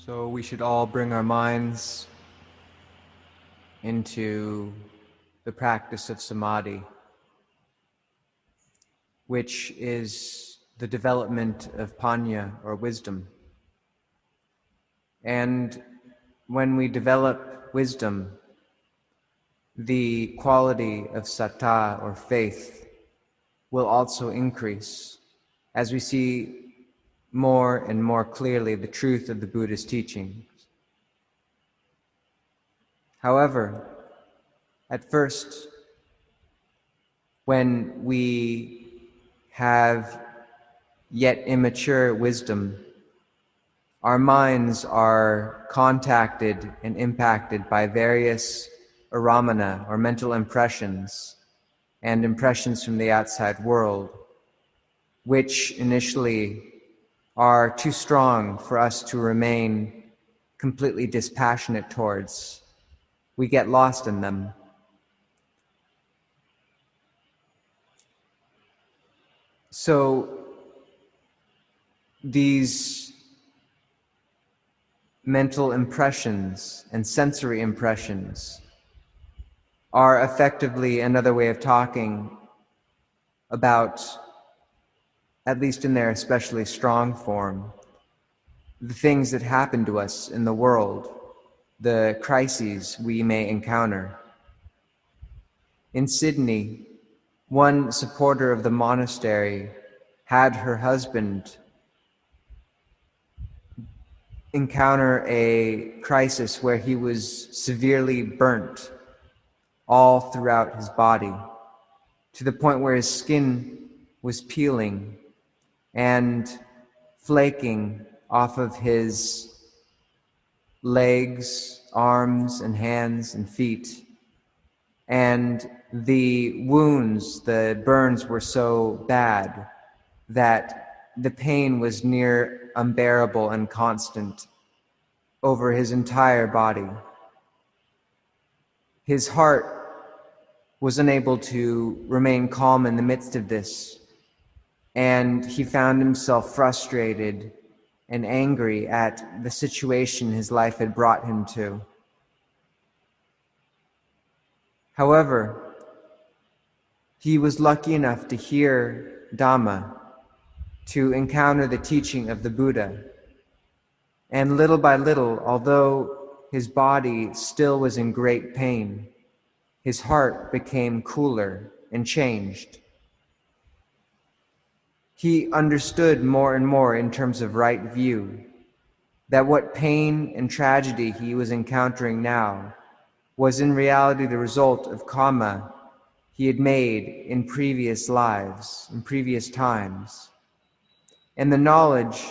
So we should all bring our minds into the practice of samadhi, which is the development of panya, or wisdom. And when we develop wisdom, the quality of sattva, or faith, will also increase as we see more and more clearly the truth of the Buddha's teachings. However, at first, when we have yet immature wisdom, our minds are contacted and impacted by various aramana, or mental impressions, and impressions from the outside world, which initially are too strong for us to remain completely dispassionate towards. We get lost in them. So these mental impressions and sensory impressions are effectively another way of talking about, at least in their especially strong form, the things that happen to us in the world, the crises we may encounter. In Sydney, one supporter of the monastery had her husband encounter a crisis where he was severely burnt all throughout his body, to the point where his skin was peeling and flaking off of his legs, arms, and hands and feet. And the wounds, the burns, were so bad that the pain was near unbearable and constant over his entire body. His heart was unable to remain calm in the midst of this, and he found himself frustrated and angry at the situation his life had brought him to. However, he was lucky enough to hear Dhamma, to encounter the teaching of the Buddha. And little by little, although his body still was in great pain, his heart became cooler and changed. He understood more and more in terms of right view that what pain and tragedy he was encountering now was in reality the result of karma he had made in previous lives, in previous times. And the knowledge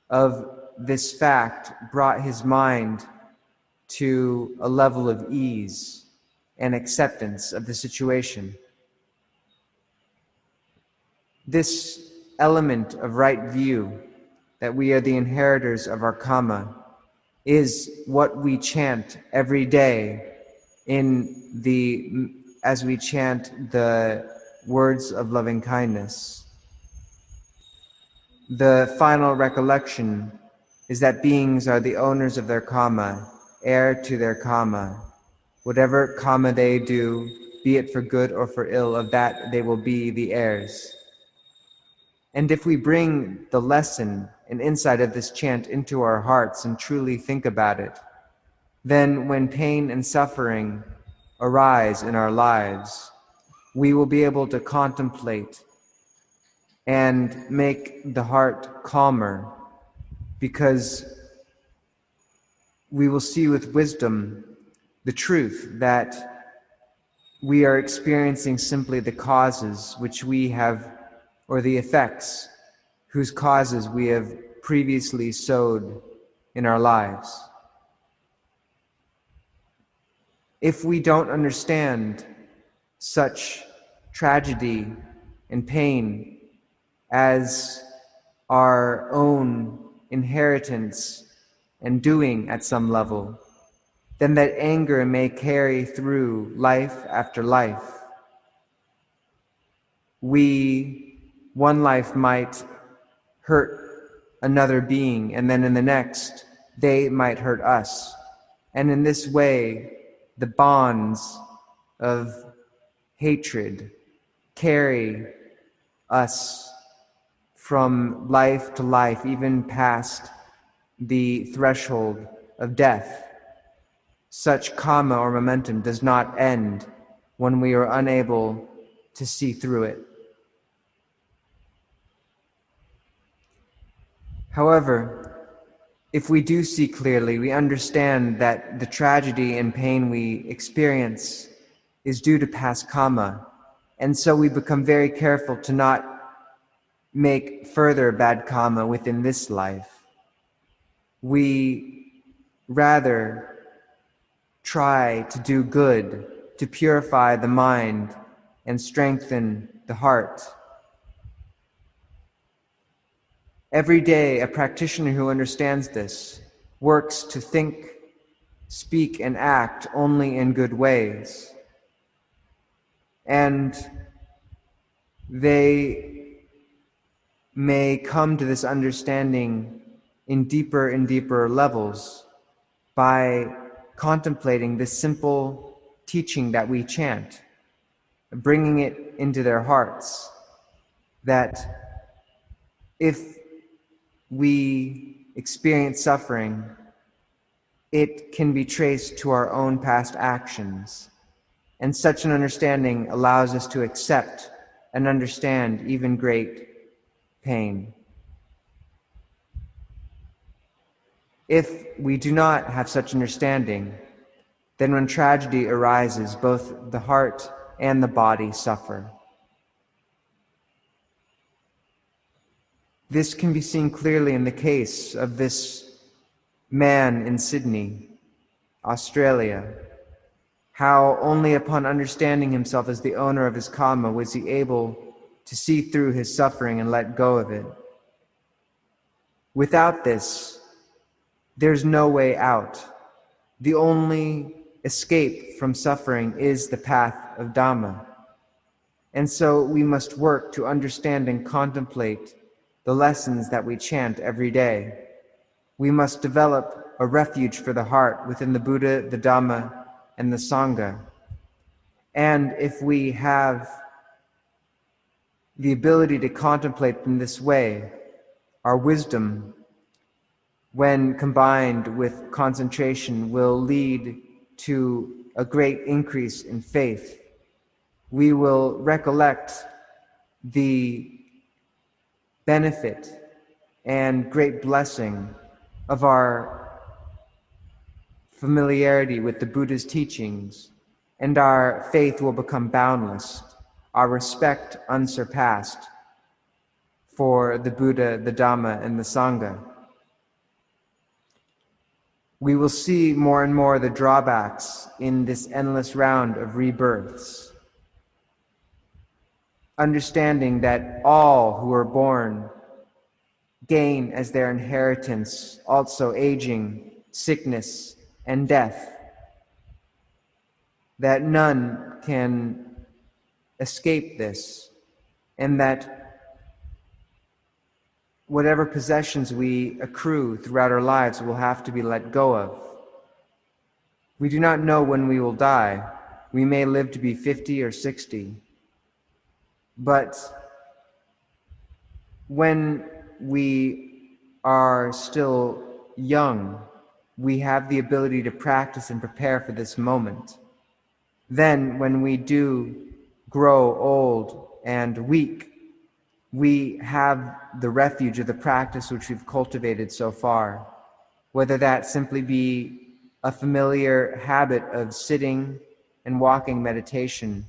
of this fact brought his mind to a level of ease and acceptance of the situation. This element of right view, that we are the inheritors of our karma, is what we chant every day as we chant the words of loving kindness. The final recollection is that beings are the owners of their karma, heir to their karma. Whatever karma they do, be it for good or for ill, of that they will be the heirs. And if we bring the lesson and insight of this chant into our hearts and truly think about it, then when pain and suffering arise in our lives, we will be able to contemplate and make the heart calmer, because we will see with wisdom the truth that we are experiencing simply the causes which we have, or the effects whose causes we have previously sowed in our lives. If we don't understand such tragedy and pain as our own inheritance and doing at some level, then that anger may carry through life after life. One life might hurt another being, and then in the next, they might hurt us. And in this way, the bonds of hatred carry us from life to life, even past the threshold of death. Such karma or momentum does not end when we are unable to see through it. However, if we do see clearly, we understand that the tragedy and pain we experience is due to past karma, and so we become very careful to not make further bad karma within this life. We rather try to do good, to purify the mind and strengthen the heart. Every day, a practitioner who understands this works to think, speak, and act only in good ways. And they may come to this understanding in deeper and deeper levels by contemplating this simple teaching that we chant, bringing it into their hearts, that if we experience suffering, it can be traced to our own past actions. And such an understanding allows us to accept and understand even great pain. If we do not have such understanding, then when tragedy arises, both the heart and the body suffer. This can be seen clearly in the case of this man in Sydney, Australia. How only upon understanding himself as the owner of his karma was he able to see through his suffering and let go of it. Without this, there's no way out. The only escape from suffering is the path of Dhamma. And so we must work to understand and contemplate the lessons that we chant every day. We must develop a refuge for the heart within the Buddha, the Dhamma, and the Sangha. And if we have the ability to contemplate in this way, our wisdom, when combined with concentration, will lead to a great increase in faith. We will recollect the benefit and great blessing of our familiarity with the Buddha's teachings, and our faith will become boundless, our respect unsurpassed for the Buddha, the Dhamma, and the Sangha. We will see more and more the drawbacks in this endless round of rebirths, understanding that all who are born gain as their inheritance also aging, sickness, and death, that none can escape this, and that whatever possessions we accrue throughout our lives will have to be let go of. We do not know when we will die. We may live to be 50 or 60. But when we are still young, we have the ability to practice and prepare for this moment. Then, when we do grow old and weak, we have the refuge of the practice which we've cultivated so far, whether that simply be a familiar habit of sitting and walking meditation,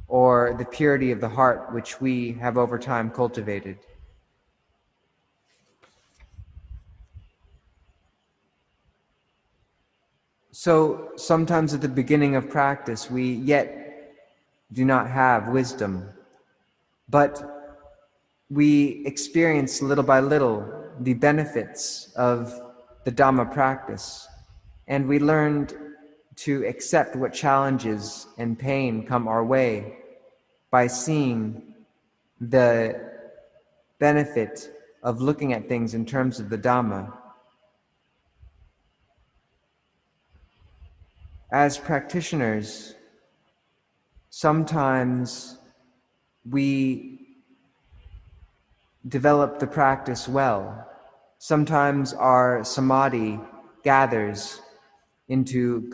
or the purity of the heart which we have over time cultivated. So sometimes at the beginning of practice we yet do not have wisdom, but we experience little by little the benefits of the Dhamma practice, and we learned to accept what challenges and pain come our way by seeing the benefit of looking at things in terms of the Dhamma. as practitioners, sometimes we develop the practice well. Sometimes our samadhi gathers into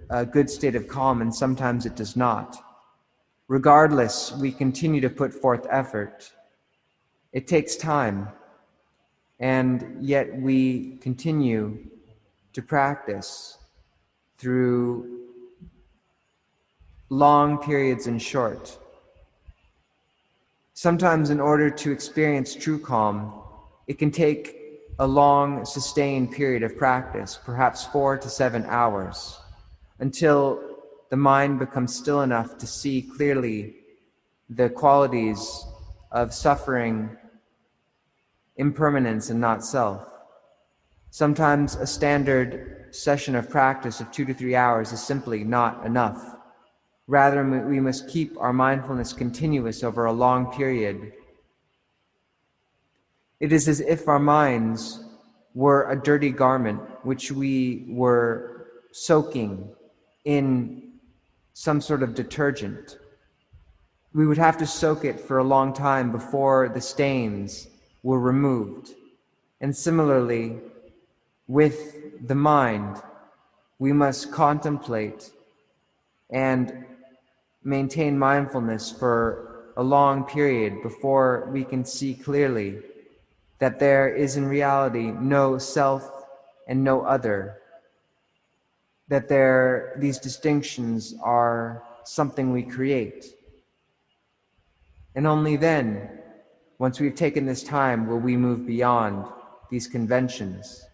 a good state of calm, and sometimes it does not. Regardless, we continue to put forth effort. It takes time, and yet we continue to practice through long periods and short. Sometimes in order to experience true calm, it can take a long, sustained period of practice, perhaps 4 to 7 hours, until the mind becomes still enough to see clearly the qualities of suffering, impermanence, and not self. Sometimes a standard session of practice of 2 to 3 hours is simply not enough. Rather, we must keep our mindfulness continuous over a long period. It is as if our minds were a dirty garment which we were soaking in some sort of detergent. We would have to soak it for a long time before the stains were removed. And similarly, with the mind, we must contemplate and maintain mindfulness for a long period before we can see clearly that there is in reality no self and no other, that these distinctions are something we create. And only then, once we've taken this time, will we move beyond these conventions.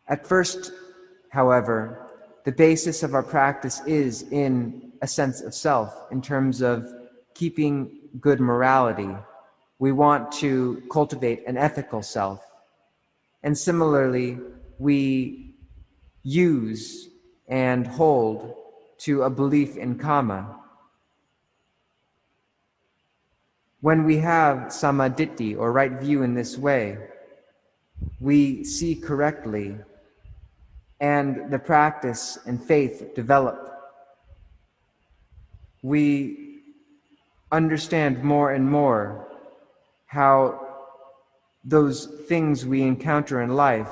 At first, however, the basis of our practice is in a sense of self, in terms of keeping good morality. We want to cultivate an ethical self. And similarly, we use and hold to a belief in karma. When we have samadhi, or right view in this way, we see correctly, and the practice and faith develop. We understand more and more how those things we encounter in life,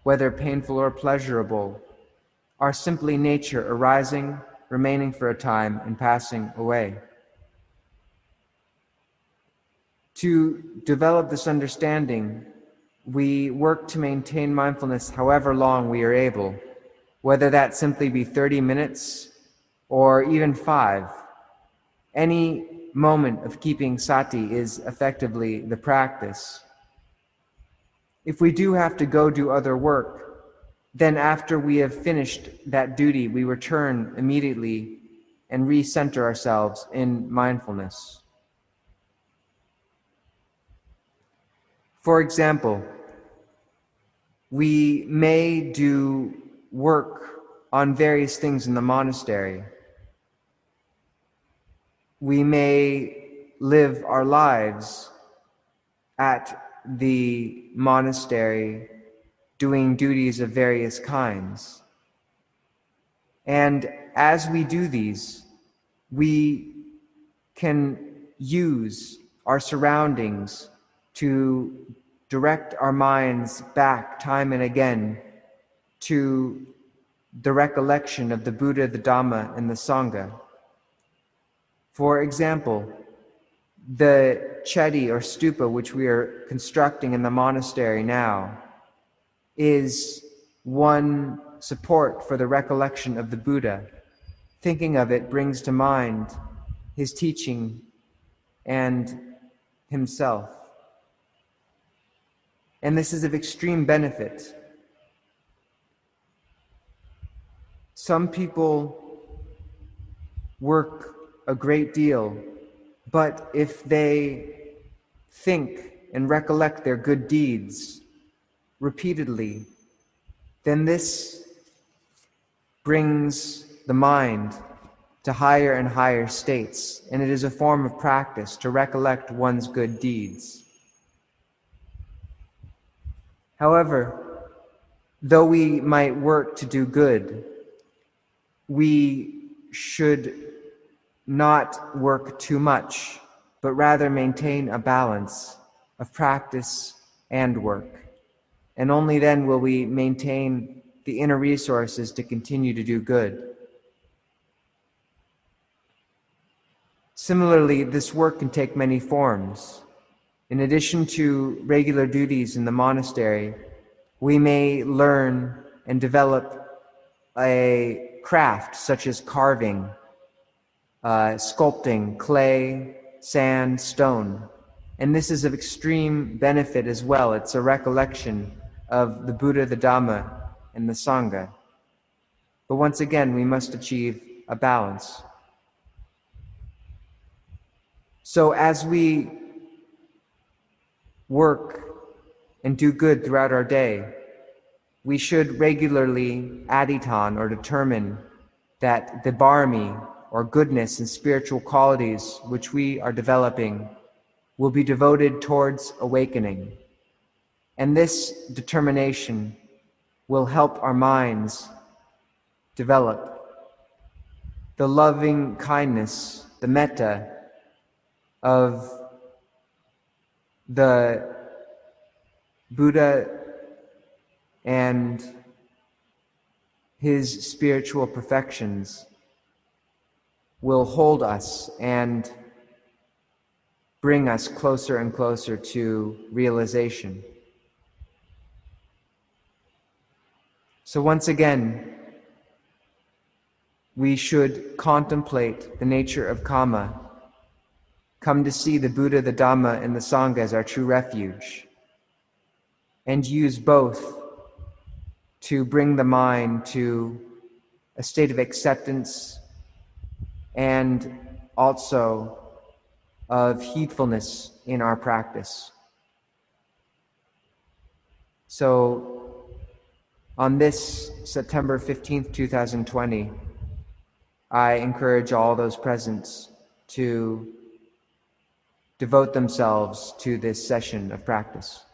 whether painful or pleasurable, are simply nature arising, remaining for a time, and passing away. To develop this understanding, we work to maintain mindfulness however long we are able, whether that simply be 30 minutes or even 5. Any moment of keeping sati is effectively the practice. If we do have to go do other work, then after we have finished that duty, we return immediately and recenter ourselves in mindfulness. For example, we may do work on various things in the monastery. We may live our lives at the monastery doing duties of various kinds. And as we do these, we can use our surroundings to direct our minds back time and again to the recollection of the Buddha, the Dhamma, and the Sangha. For example, the chedi or stupa which we are constructing in the monastery now is one support for the recollection of the Buddha. Thinking of it brings to mind his teaching and himself. And this is of extreme benefit. Some people work a great deal, but if they think and recollect their good deeds repeatedly, then this brings the mind to higher and higher states, and it is a form of practice to recollect one's good deeds. However, though we might work to do good, we should not work too much, but rather maintain a balance of practice and work. And only then will we maintain the inner resources to continue to do good. Similarly, this work can take many forms. In addition to regular duties in the monastery, we may learn and develop a craft such as carving, sculpting, clay, sand, stone. And this is of extreme benefit as well. It's a recollection of the Buddha, the Dhamma, and the Sangha. But once again, we must achieve a balance. So as we work and do good throughout our day, we should regularly aditan, or determine that the barmi, or goodness and spiritual qualities which we are developing, will be devoted towards awakening. And this determination will help our minds develop the loving kindness, the metta of the Buddha and his spiritual perfections will hold us and bring us closer and closer to realization. So once again, we should contemplate the nature of karma, come to see the Buddha, the Dhamma, and the Sangha as our true refuge, and use both to bring the mind to a state of acceptance and also of heedfulness in our practice. So on this September 15th, 2020, I encourage all those present to devote themselves to this session of practice.